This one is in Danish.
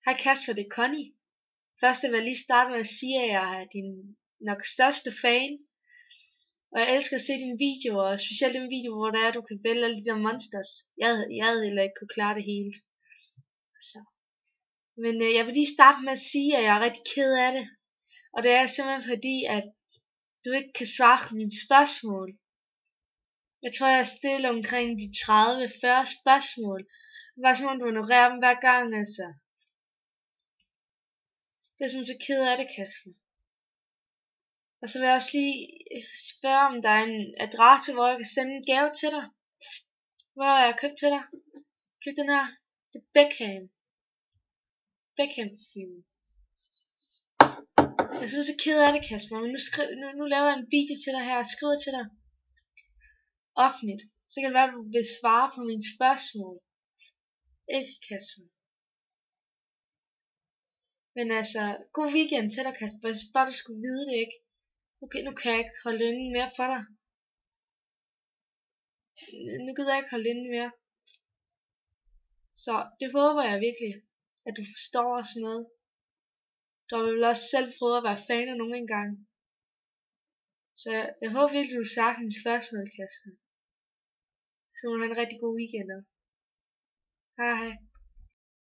Hej Kasper, det er Connie. Først vil jeg lige starte med at sige, at jeg er din nok største fan. Og jeg elsker at se dine videoer, og specielt den video, hvor der er, du kan vælge alle de der monsters. Jeg havde heller ikke kunne klare det hele. Så. Men jeg vil lige starte med at sige, at jeg er rigtig ked af det. Og det er simpelthen fordi, at du ikke kan svare på mine spørgsmål. Jeg tror, jeg stiller omkring de 30-40 spørgsmål. Det var som om du ignorerer dem hver gang, altså. Det er simpelthen så ked af det, Kasper. Og så vil jeg også lige spørge, om der er en adresse, hvor jeg kan sende en gave til dig. Hvor har jeg købt til dig? Køb den her. Det er Beckham. Beckham parfume. Jeg er simpelthen så ked af det, Kasper. Men nu laver jeg en video til dig her og skriver til dig offentligt. Så kan det være, at du vil svare på mine spørgsmål. Ikke, Kasper? Men altså, god weekend til dig, Kasper. Jeg synes bare, du skulle vide det, ikke? Okay, nu kan jeg ikke holde inde mere for dig. Nu gider jeg ikke holde inde mere. Så det håber jeg virkelig, at du forstår og sådan noget. Du har vel også selv prøvet at være fan af nogen engang. Så jeg håber virkelig, du svarer på mine spørgsmål, Kasper. Så må du have en rigtig god weekend. Hej hej.